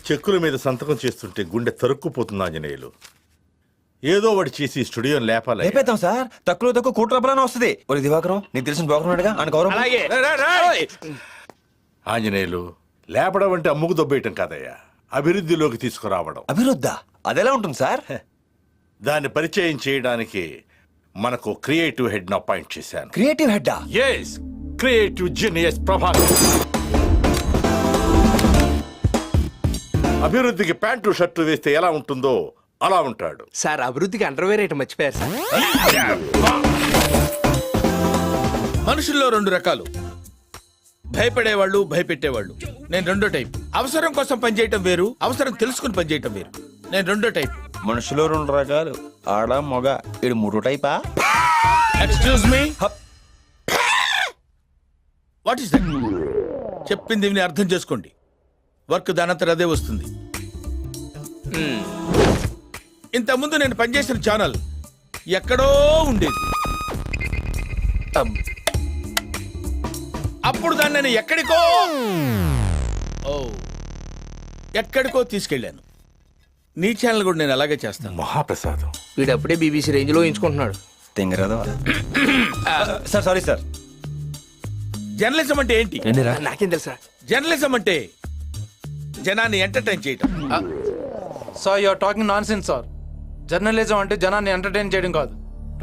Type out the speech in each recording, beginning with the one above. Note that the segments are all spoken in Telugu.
చెక్కుల మీద సంతకం చేస్తుంటే గుండె తరుక్కుపోతుంది ఆంజనేయులు. ఏదో వాడు చేసి స్టూడియోని లేపాలి. లేపేద్దాం సార్, తక్కువ కోటి రూపాయలని వస్తుంది. ఒరే దివాకరం, నీకు తెలిసిన బాగున్నాడుగా అని గౌరవం. ఆంజనేయులు, లేపడం అంటే అమ్ముకు దొబ్బేయటం కాదయ్యా, అభివృద్ధిలోకి తీసుకురావడం. అభివృద్ధా? అదెలా ఉంటుంది సార్? దాన్ని పరిచయం చేయడానికి మనకు క్రియేటివ్ హెడ్ ను అపాయింట్ చేశాను. క్రియేటివ్ హెడ్డా? yes, creative genius Prabhakar. అభివృద్ధికి ప్యాంటు షర్టు వేస్తే ఎలా ఉంటుందో అలా ఉంటాడు సార్. అభివృద్ధికి అండర్వేర్ ఐటమ్ మర్చిపోయారు సార్. మనుషుల్లో రెండు రకాలు, భయపడేవాళ్ళు, భయపెట్టేవాళ్ళు. నేను రెండో టైప్. అవసరం కోసం పనిచేయటం వేరు, అవసరం తెలుసుకుని పనిచేయటం వేరు. నేను రెండో టైప్. మనుషులో రెండు రకాలు, ఆడ మగ. ఇడు మూడో టైపా? Excuse me, what is that? చెప్పింది విని అర్థం చేసుకోండి. వర్క్ దానంతరం అదే వస్తుంది. ఇంతకుముందు నేను పనిచేసిన ఛానల్ ఎక్కడో ఉండేది. అప్పుడు దాన్ని నేను ఎక్కడికో తీసుకెళ్ళాను. నీ ఛానల్ కూడా నేను అలాగే చేస్తాను. మహాప్రసాదం. వీడు అప్పుడే బీబీసీ రేంజ్ లో ఎంచుకుంటున్నాడు. తింగరదా సార్? Sorry sir. జర్నలిజం అంటే ఏంటి? నాకేం తెలుసా? జర్నలిజం అంటే జనాన్ని ఎంటర్టైన్ చేయటం. Sir you're talking nonsense sir. Journalism అంటే జనాన్ని ఎంటర్టైన్ చేయడం కాదు.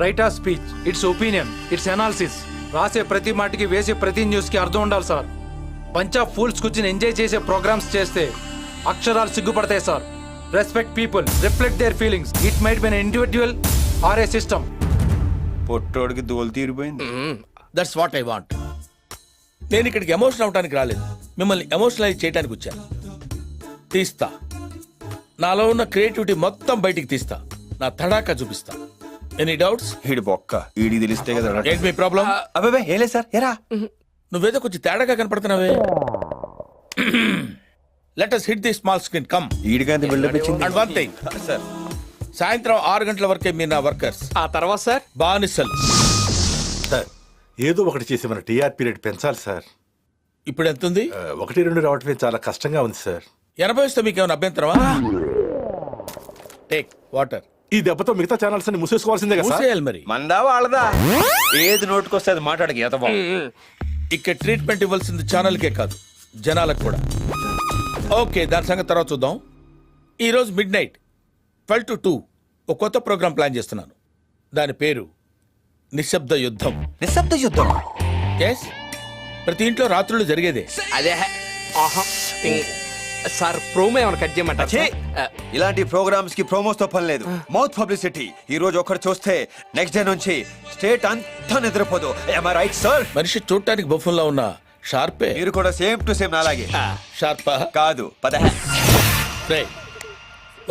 Right of speech, it's opinion, it's analysis. రాసే ప్రతి మాటకి, వేసే ప్రతి న్యూస్ కి అర్థం ఉండాలి సార్. బంచ్ ఆఫ్ ఫూల్స్ కూర్చుని ఎంజాయ్ చేసే ప్రోగ్రామ్స్ చేస్తే అక్షరాలు సిగ్గుపడతాయి sir. Respect people, reflect their feelings. It might be an individual are A system. పొట్టోడికి దోలు తీరిపోయింది. That's what I want. నేను ఇక్కడికి ఎమోషనల్ అవడానికి రాలేదు, మిమ్మల్ని ఎమోషనలైజ్ చేయడానికి వచ్చాను. తీస్తా, నాలో ఉన్న క్రియేటివిటీ మొత్తం బయటికి తీస్తా, నా తడాకా చూపిస్తా. Any doubts? ఈడు బొక్క, ఈడి తెలిస్తే కదా. ఏంటి మీ ప్రాబ్లం? అబ్బాయి ఏలే సార్, ఎరా నువ్వేదో కొంచెం తేడాగా కనపడుతున్నావే. Let us hit the small screen, come. ఈడికంత బిల్డప్ ఇచ్చింది. And one thing, సార్, సాయంత్రం 6 గంటల వరకే మీరు నా వర్కర్స్. ఆ తర్వాత సార్ బానిసలు. సార్, ఏదో ఒకటి చేసి మన టీఆర్పీ రేట్ పెంచాలి సార్. ఇప్పుడు ఎంత ఉంది? 1-2 రావటమే చాలా కష్టంగా ఉంది సార్. 80 వస్తే మీకు ఏమైనా అభ్యంతరమా? Take water. ఈ దెబ్బతో మిగతా ఛానల్స్ అన్ని మూసేసుకోవాల్సిందే కదా సార్? మూసేయాలి మరి. మందా వాళ్ళదా? ఏది నోటుకొస్తే అది మాట్లాడకి ఎత బాబు. ఇక్కడ ట్రీట్మెంట్ ఇవ్వాల్సింది ఛానల్కే కాదు, జనాలకు కూడా. ఓకే, దాని సంగతి తర్వాత చూద్దాం. ఈరోజు మిడ్-నైట్ 12 to 2 ఒక కొత్త ప్రోగ్రామ్ ప్లాన్ చేస్తున్నాను. దాని పేరు నిశ్శబ్ద యుద్ధం. నిశ్శబ్ద యుద్ధం? ఎస్, ప్రతి ఇంట్లో రాత్రులు జరిగేదే. అదే. ఆహా. సార్ ప్రోమో ఏమైనా కట్ చేయమంటారా? ఇలాంటి ప్రోగ్రామ్స్ కి ప్రోమోస్ తో పని లేదు, మౌత్ పబ్లిసిటీ. ఈ రోజు ఒకటి చూస్తే నెక్స్ట్ డే నుంచి స్టేట్ అంతా నిద్రపోదు. Right sir? మనిషి చూడటానికి బఫున్లా ఉన్న షార్పే. మీరు కూడా సేమ్ టు సేమ్ అలాగే. షార్పా కాదు, పద.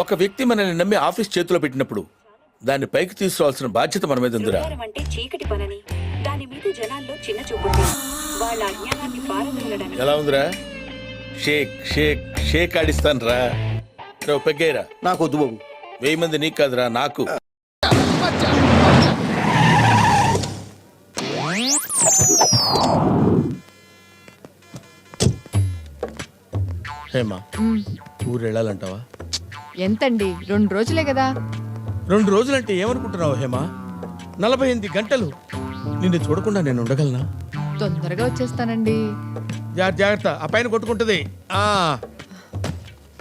ఒక వ్యక్తి మనల్ని నమ్మి ఆఫీస్ చేతిలో పెట్టినప్పుడు దాన్ని పైకి తీసుకోవాల్సిన బాధ్యత మన మీద ఉందిరా. అంటే చీకటి పనని, దాని మీద జనాల్లో చిన్న చూపుంది. వాళ్ళ అజ్ఞానాన్ని పారదోలడానికి. ఎలా ఉందిరా? షేక్ షేక్ షేక్ ఆడిస్తాను రా. పెగ్గేరా. నాకు వద్దు బాబు. 1000 మంది నీకు కాదురా, నాకు. హేమా, ఊరు వెళ్ళాలంటావా? ఎంతండి? 2 రోజులే కదా. 2 రోజులంటే ఏమనుకుంటున్నావు హేమా? 48 గంటలు నిన్ను చూడకుండా నేను ఉండగలనా? తొందరగా వచ్చేస్తానండి. జాగ్రత్త, ఆ పైన కొట్టుకుంటుంది.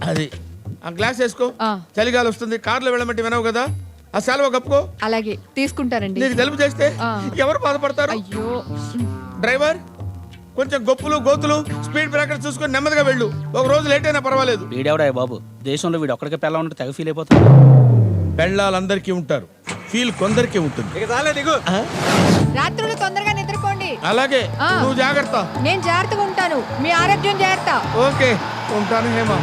అది ఆ గ్లాస్ వేసుకో. చలిగాలి వస్తుంది. కార్లో వెళ్ళమంటే వినవు కదా, ఆ సెలవు కప్పుకో. అలాగే తీసుకుంటానండి. నీకు తెలుపు చేస్తే ఎవరు బాధపడతారు? అయ్యో. డ్రైవర్, కొంచెం గొప్పులు గోతులు స్పీడ్ బ్రేకర్ చూసుకొని నెమ్మదిగా వెళ్ళు. ఒక రోజు లేట్ అయినా పర్వాలేదు. వీడెవడా బాబు? దేశంలో వీడు ఒక్కడికే పెళ్ళ ఉంటే తెగ ఫీల్ అయిపోతాడు. పెళ్ళాలందరికీ ఉంటారు, ఫీల్ కొందరికీ ఉంటుంది. రాత్రులు తొందరగా నిద్రపోండి. అలాగే, నువ్వు జాగ్రత్త. నేను జాగ్రత్తగా ఉంటాను. మీ ఆరోగ్యం జాగ్రత్త. ఓకే, ఉంటాను హేమా.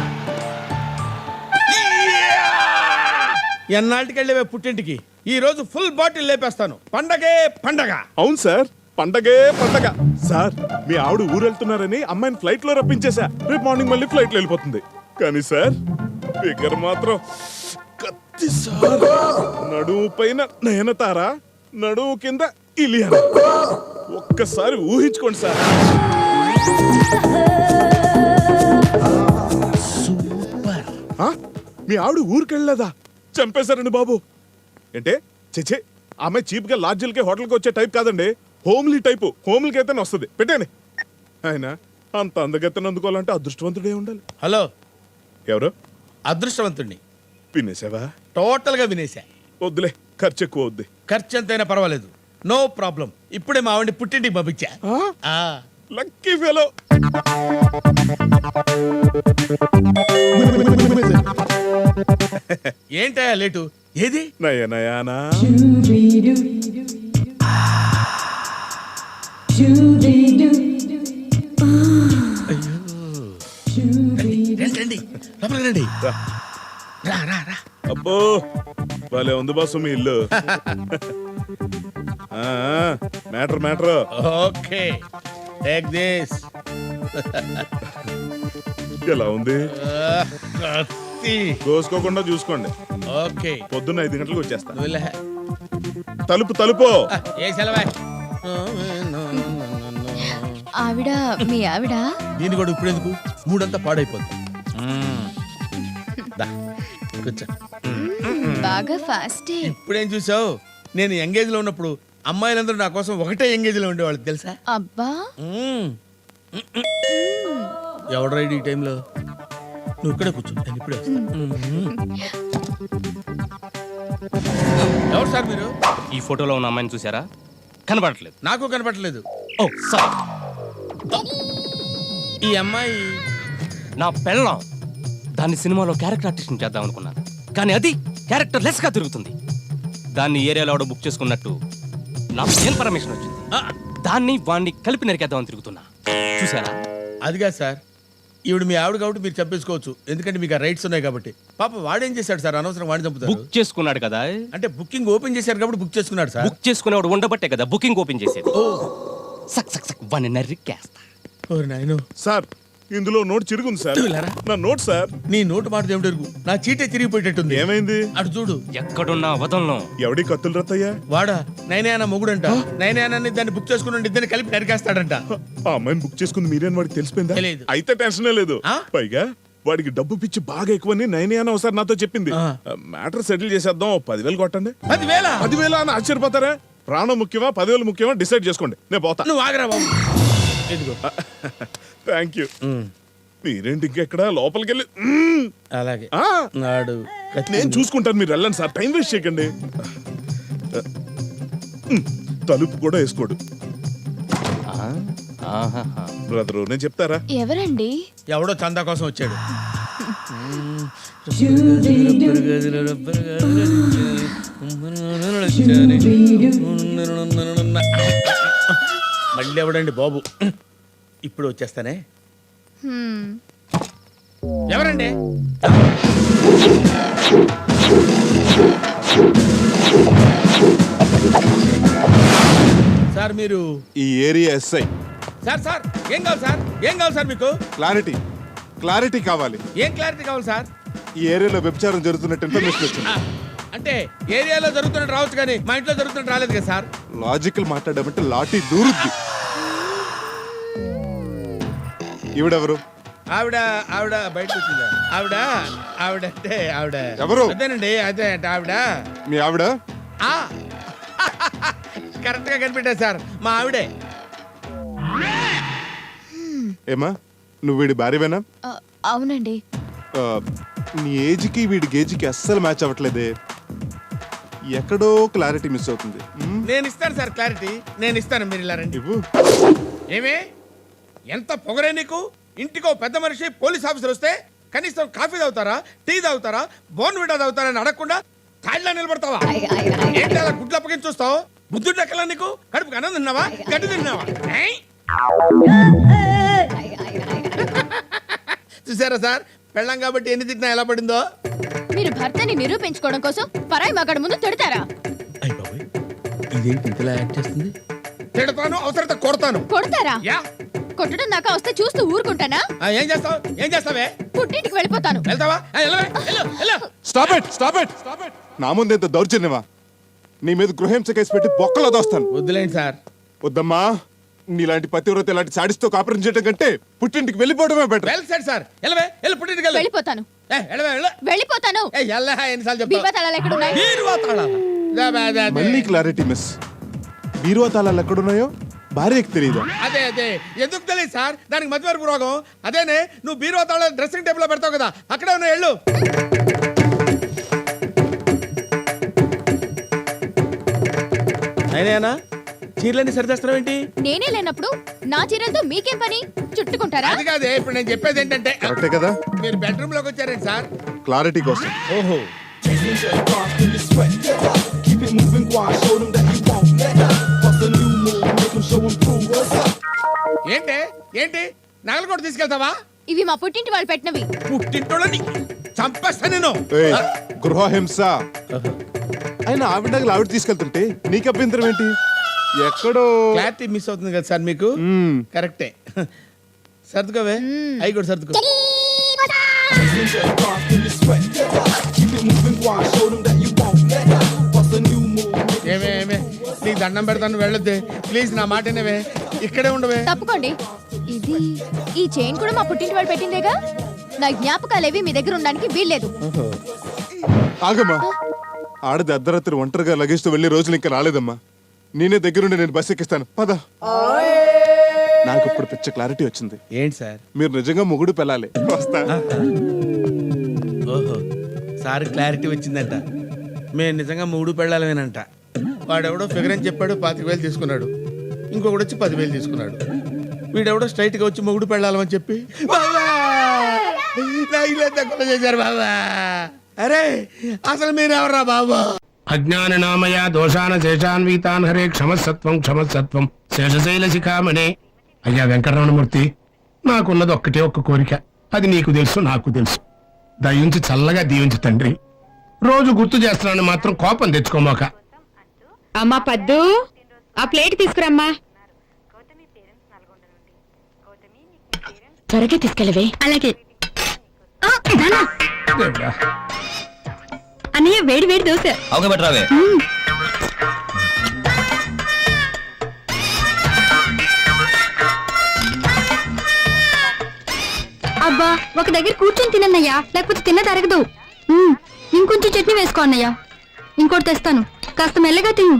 ఎన్నాళ్ళకి వెళ్ళేవే పుట్టింటికి? ఈ రోజు ఫుల్ బాటిల్ లేపేస్తాను. పండగే పండగ. అవును సార్, పండగే పండగ. సార్, మీ ఆవిడ ఊరు వెళ్తున్నారని అమ్మాయిని ఫ్లైట్ లో రప్పించేశా. రేపు మార్నింగ్ మళ్ళీ ఫ్లైట్ లో వెళ్ళిపోతుంది. కానీ సార్, ఫిగర్ మాత్రం కత్తి సార్. నడుము పైన నయనతార, నడుము కింద ఇలియనా. ఒక్కసారి ఊహించుకోండి సార్. సూపర్. మీ ఆవిడ ఊరికెళ్ళలేదా? చంపేశారండి బాబు. ఏంటే చెచ్చే, ఆమె చీప్ గా లాడ్జిలకి హోటల్కి వచ్చే టైప్ కాదండి, హోమ్లీ టైపు. హోమ్లీకి అయితేనే వస్తుంది. పెట్టండి. ఆయన అంత అందగత్తెను అందుకోవాలంటే అదృష్టవంతుడే ఉండాలి. హలో, ఎవరు? అదృష్టవంతుణ్ణి. వినేసావా? టోటల్ గా వినేశా. వద్దులే, ఖర్చు ఎక్కువ వద్దు. ఖర్చు ఎంతైనా పర్వాలేదు, నో ప్రాబ్లం. ఇప్పుడే మా ఆవిడ పుట్టింటికి పంపించా. ఆ. Lucky fellow. ఏంటయ్యా లేటు? ఏది? నయనయానా రండి, లోపలికి రండి. రా రా రా. అబ్బో భలే ఉంది బాసు మీ ఇల్లు. Matter matter. Okay, take this. ఎలా ఉంది? కోసుకోకుండా చూసుకోండి. ఓకే, పొద్దున్న 5 గంటలకు వచ్చేస్తా. నువ్వులే. తలుపు తలుపు. ఏ సెలవా? ఆవిడ మీ ఆవిడ దీని కూడా ఇప్పుడు ఎందుకు? మూడంతా పాడైపోతుంది. దా, కూర్చో. బాగా ఫాస్టే. ఇప్పుడేం చూసావు? నేను ఎంగేజ్ లో ఉన్నప్పుడు అమ్మాయిలందరూ నా కోసం ఒకటే ఎంగేజ్ లో ఉండేవాళ్ళు తెలుసా? అబ్బా. ఎవడు రైడ్ ఈ టైంలో? నువ్వు ఇక్కడే కూర్చో, నేను ఇప్పుడే వస్తా. ఎవరు సార్ మీరు? ఈ ఫోటోలో ఉన్న అమ్మాయిని చూసారా? కనబడట్లేదు. నాకు కనపడలేదు. ఓ సార్, ఈ అమ్మాయి నా పెళ్ళం. దాన్ని సినిమాలో క్యారెక్టర్ ఆర్టిస్ట్ చేద్దాం అనుకున్నాను, కానీ అది క్యారెక్టర్ లెస్ గా తిరుగుతుంది. దాన్ని ఏరియాలో ఆవిడ బుక్ చేసుకున్నట్టు నాకు ఇన్ఫర్మేషన్ వచ్చింది. దాన్ని వాడిని కలిపి నరికేద్దామని తిరుగుతున్నా. చూసారా? అదిగా సార్, ఈవిడ మీ ఆవిడ కాబట్టి మీరు చంపేసుకోవచ్చు, ఎందుకంటే మీకు ఆ రైట్స్ ఉన్నాయి కాబట్టి. పాప వాడేం చేశాడు సార్? అనవసరం వాడిని చంపుతారు. బుక్ చేసుకున్నాడు కదా. అంటే బుకింగ్ ఓపెన్ చేశారు కాబట్టి బుక్ చేసుకున్నాడు సార్. బుక్ చేసుకునేవాడు ఉండబట్టే కదా బుకింగ్ ఓపెన్ చేసేది. సక్ సక్ సక్ వాడిని నరికేస్తా. ఓరి నాయనో. సార్ ఇందులో నోట్ చిరుగుంది సార్. వెళ్ళారా? నా నోట్ సార్. నీ నోటు మాట దేవుడు ఎరుగు. నా చీటే తిరిగిపోయేటట్టుంది. ఏమైంది? అటు చూడు. ఎక్కడున్నా వదలను. ఎవడి కత్తులు రత్తయ్యా? వాడా నైనాయన మొగుడంట. నైనాయనాన్ని దాన్ని బుక్ చేసుకుని ఇద్దరిని కలిపి నరికేస్తాడంట. ఆ అమ్మాయిని బుక్ చేసుకుంది మీరేని వాడికి తెలిసిపోయిందా? తెలీదు. అయితే టెన్షనే లేదు. ఆ? పైగా వాడికి డబ్బు పిచ్చి బాగా ఎక్కువని నైనియాన ఒకసారి నాతో చెప్పింది. ఆ. మ్యాటర్ సెటిల్ చేసేద్దాం, 10,000 కొట్టండి. 10,000? 10,000 అని ఆశ్చర్యపోతారా? ప్రాణం ముఖ్యమా 10,000 ముఖ్యమా డిసైడ్ చేసుకోండి, నేను పోతా. నువ్వు ఆగరా బాబు. ఎదుగో. Thank you. మీరేంటి ఇంకెక్కడ లోపలికి వెళ్ళి అలాగే ఆ, నాడు నేను చూసుకుంటాను, మీరు వెళ్ళండి సార్, టైం వేస్ట్ చేయకండి. తలుపు కూడా వేసుకోడు బ్రదరు, నేను చెప్తారా? ఎవరండి? ఎవడో చందా కోసం వచ్చాడు. మళ్ళీ ఎవడండి బాబు? ఇప్పుడు వచ్చేస్తానే. ఎవరండి? సార్ మీరు ఈ ఏరియా ఎస్ఐ. సార్ సార్ ఏం కావాలి సార్? ఏం కావాలి సార్ మీకు? క్లారిటీ కావాలి. ఏం క్లారిటీ కావాలి సార్? ఈ ఏరియాలో వ్యభిచారం జరుగుతున్నట్టు ఇన్ఫర్మేషన్ వచ్చింది. అంటే ఏరియాలో జరుగుతున్నట్టు రావచ్చు కానీ మా ఇంట్లో జరుగుతున్నట్టు రాలేదు కదా సార్. లాజికల్ మాట్లాడమంటే లాఠీ దూరుద్ది. ఈవిడెవరు? ఆవిడ ఆవిడ బయట వచ్చిందా? ఆవిడ అంటే ఆవిడ ఎవరు? అదేనండి, అదే అంటే ఆవిడ. మీ ఆవిడ? కరెక్ట్ గా కనిపెట్టారు సార్, మా ఆవిడే. ఏమా నువ్వు వీడి భార్యవేనా? అవునండి. నీ ఏజ్కి వీడి గేజ్కి అస్సలు మ్యాచ్ అవ్వట్లేదే. ఎక్కడో క్లారిటీ మిస్ అవుతుంది. నేను ఇస్తాను సార్ క్లారిటీ, నేను ఇస్తాను, మీరు ఇలా రండి. ఇవ్వు. ఏమే ఎంత పొగరే నీకు? ఇంటికో పెద్ద మనిషి పోలీస్ ఆఫీసర్ వస్తే కనీసం కాఫీ తాగుతారా, టీ తాగుతారా, బోర్న్విటా తాగుతారా అని అడగకుండా కాళ్ళ నిలబడతావా? ఏంటి అలా గుడ్లు అప్పగించి చూస్తావు? బుద్ధుడు ఎక్కలా నీకు? కడుపుకి అన్నం తిన్నావా, గడ్డి తిన్నావా? చూసారా సార్, పెళ్ళం కాబట్టి ఎన్ని తిట్టినా ఎలా పడిందో. మీరు భర్తని నిరూపించుకోవడం కోసం పరాయి మగాడి ముందు తిడతారా? ఇదేంటి ఇంతలా యాక్ట్ చేస్తుంది? తిడతాను, అవసరత కొడతాను. కొడతారా? యా. కొట్టడం దాకా వస్తే చూస్తూ ఊరుకుంటానా? ఏం చేస్తావు? ఏం చేస్తావే? పుట్టింటికి వెళ్ళిపోతాను. వెళ్తావా? Stop it. నా ముందు ఎంత దౌర్జన్యమా? నీ మీద గృహహింస కేసు పెట్టి బొక్కలో దోస్తాను. వద్దులేండి సార్. వద్దమ్మా, నీలాంటి పతివ్రత ఇలాంటి సాడిస్తో కాపురం చేయడం కంటే పుట్టింటికి వెళ్ళిపోవడమే బెటర్. Well set sir. ఎల్లవే ఎల్లు పుట్టింటికి వెళ్ళు. వెళ్ళిపోతాను ఎల్లవే వెళ్ళు. వెళ్ళిపోతాను. ఎల్ల ఎన్నిసార్లు బీరువా చెప్తావు? తాళాలు ఎక్కడున్నాయి? బీరువా తాళాలా? మళ్ళీ క్లారిటీ మిస్. బీరువా తాళాలు ఎక్కడున్నాయో భార్యకి తెలియదా? అదే అదే ఎందుకు తెలియదు సార్, దానికి మధ్యవరపు రోగం. అదేనే నువ్వు బీరువా తాళాలు డ్రెస్సింగ్ టేబుల్ లో పెడతావు కదా, అక్కడే ఉన్న వెళ్ళు. అయినా చీరలన్నీ సరిచేస్తున్నావు ఏంటి? నేనే లేనప్పుడు నా చీరలతో మీకేం పని? చుట్టుకుంటారా? అది కాదే, ఇప్పుడు నేను చెప్పేది ఏంటంటే కరెక్టే కదా? మీరు బెడ్రూమ్ లోకి వచ్చారేంటి సార్? క్లారిటీ కోసం. ఓహో ఏంటి ఏంటి నగలు కూడా తీసుకెళ్తావా? ఇవి మా పుట్టింటి వాళ్ళు పెట్టినవి. పుట్టింటోళ్ళని చంపేస్తా నేను. ఏయ్, గృహహింస. ఆయన ఆవిడ ఆవిడ తీసుకెళ్తుంటే నీకు అభ్యంతరం ఏంటి? ఎక్కడో క్లారిటీ మిస్ అవుతుంది కదా సార్ మీకు. కరెక్టే. సర్దుకోవే, అవి కూడా సర్దుకో. ఏమే ఏమే నీకు దండం పెడతాను, వెళ్ళొద్దే ప్లీజ్, నా మాట వినవే, ఇక్కడే ఉండవే. తప్పుకోండి. ఇది ఈ చైన్ కూడా మా పుట్టింటి వాళ్ళు పెట్టిందేగా. నా జ్ఞాపకాలేవి మీ దగ్గర ఉండడానికి వీల్లేదు. ఆగమ్మా. ఆడది అర్ధరాత్రి ఒంటరిగా లగేజ్తో వెళ్ళే రోజులు ఇంకా రాలేదమ్మా. నేనే దగ్గరుండి నేను బస్ ఎక్కిస్తాను, పద. నాకు ఇప్పుడు పిచ్చ క్లారిటీ వచ్చింది. ఏంటి సార్? మీరు నిజంగా మొగుడు పెళ్ళాలి. వస్తా. ఓహో, సార్ క్లారిటీ వచ్చిందంట. మేము నిజంగా మూడు పెళ్ళాలమేనంట. వాడెవడో ఫిగర్ అని చెప్పాడు, 25,000 తీసుకున్నాడు. ఇంకొకటి వచ్చి 10,000 తీసుకున్నాడు. వీడెవడో స్ట్రైట్ గా వచ్చి మొగుడు పెళ్ళాలని చెప్పి చేశారు బాబా. అరే అసలు మీరు ఎవరా బాబా? అజ్ఞాననామయ దోషాన శేషాన్వితాన్ హరే క్షమసత్వం క్షమసత్వం శేషశైల శిఖామణే. అయ్యా వెంకటరమణమూర్తి, నాకున్నది ఒక్కటే ఒక్క కోరిక, అది నీకు తెలుసు నాకు తెలుసు. దయించి చల్లగా దీవించు తండ్రి. రోజు గుర్తు చేస్తున్నాను మాత్రం కోపం తెచ్చుకోమాక. అమ్మా పద్దు, ఆ ప్లేట్ తీసుకురమ్మా. త్వరగా తీసుకెళ్ళవే. అలాగే. దేవుడా. అన్నయ్య వేడి వేడి దోశ. అవుగా బెటరావే. అబ్బా, ఒక దగ్గర కూర్చొని తినన్నయ్యా, లేకపోతే తిన్న తరగదు. ఇంకొంచెం చట్నీ వేసుకో అన్నయ్య. ఇంకోటి తెస్తాను, కాస్త మెల్లగా తిను.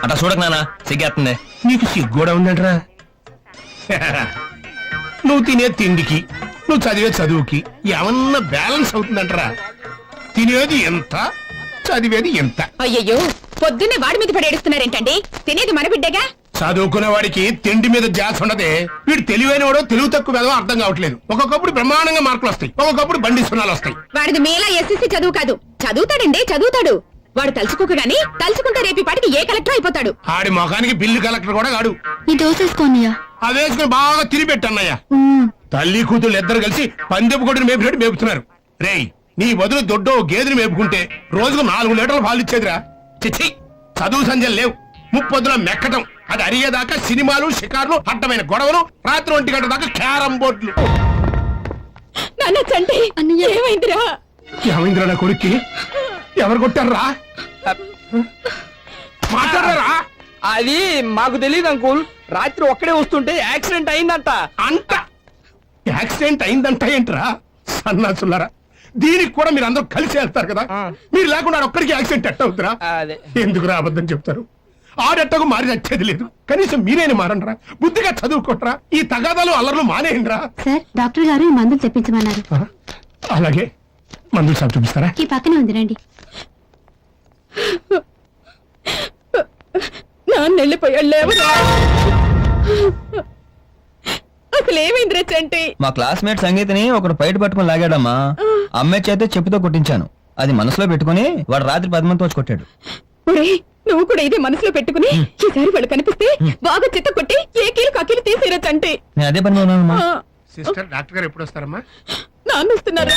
అట్లా చూడక నాన్న, సిగ్గేస్తుంది. నీకు సిగ్గూడా ఉందంటరా? నువ్వు తినే తిండికి నువ్వు చదివే చదువుకి ఏమన్నా బ్యాలెన్స్ అవుతుందంటరా? తినేది ఎంత, చదివేది ఎంత? అయ్యయ్యో, పొద్దున్నే వాడి మీద పడేస్తున్నారేంటండి? తినేది మన బిడ్డగా. చదువుకునే వాడికి తిండి మీద జాస్ ఉండదే. వీడు తెలివైన వాడో తెలుగు తక్కువ ఏదో అర్థం కావట్లేదు. ఒక్కొక్కప్పుడు బ్రహ్మాండంగా మార్కులు వస్తాయి, ఒక్కొక్కప్పుడు బండి సున్నాలు వస్తాయి. వాడిది మేలా ఎస్ఎస్సీ చదువు కాదు. చదువుతాడండి, చదువుతాడు. వాడు తలుచుకోగాని తలుచుకుంటే రేపు పాటికి ఏ కలెక్టర్ అయిపోతాడు. ఆడి ముఖానికి బిల్లు కలెక్టర్ కూడా కాడు. ఈ దోసేసుకోన్నయ్యా. అవేసుకుని బాగా తిరిగి పెట్టన్నయ్యా. తల్లి కూతురు ఇద్దరు కలిసి పందెపు కొడుకుని మేపినట్టు మేపుతున్నారు. రేయ్, నీ బదులు దొడ్డో గేదెని మేపుకుంటే రోజుకు 4 లీటర్లు పాలు ఇచ్చేదిరా. చిచ్చి, చదువు సంధ్యలు లేవు. ముప్పొద్దున మెక్కటం, అది అరిగేదాకా సినిమాలు, షికార్లు, అడ్డమైన గొడవలు, రాత్రి 1 గంట దాకా క్యారం బోర్డులు. ఏమైందిరా? ఏమైందిరా నా కొడుక్కి? ఎవరు కొట్టారా? మాట్లాడారా? అది మాకు తెలియదు అంకుల్. రాత్రి ఒక్కడే వస్తుంటే యాక్సిడెంట్ అయిందంట. అంట యాక్సిడెంట్ అయిందంట ఏంట్రా సన్నాసులారా? దీనికి కూడా మీరు అందరూ కలిసి వెళ్తారు కదా. మీరు లేకుండా ఒక్కడికి యాక్సిడెంట్ ఎట్ట అవుతురా? ఎందుకు రా అబద్ధం చెప్తారు? ఆడెట్టకు మారి నచ్చేది లేదు. కనీసం మీరేని మారండ్రా, బుద్ధిగా చదువుకోట్రా. ఈ తగాదాలు అల్లర్లు మానేయండిరా. సార్, డాక్టర్ గారు ఈ మందులు తెప్పించమన్నారు. అలాగే, మందులు సార్ చూపిస్తారా? ఈ పక్కనే ఉంది, రండి. నాన్న వెళ్ళిపోయాడు. అసలు ఏమైందిరా చంటి? మా క్లాస్మేట్ సంగీతని ఒకడు బయట పట్టుకుని లాగాడమ్మా. అమ్మాయి చేతే చెప్పుతో కొట్టించాను. అది మనసులో పెట్టుకుని వాడు రాత్రి 10 మందితో వచ్చి కొట్టాడు. నువ్వు కూడా ఇదే మనసులో పెట్టుకుని ఈసారి వాళ్ళు కనిపిస్తే బాగా చిత్త కొట్టి ఏ కీలు కీలు తీసేరా చంటి. నేను అదే పని ఉన్నానమ్మా. సిస్టర్, డాక్టర్ గారు ఎప్పుడు వస్తారమ్మా? నాన్న వస్తున్నారు.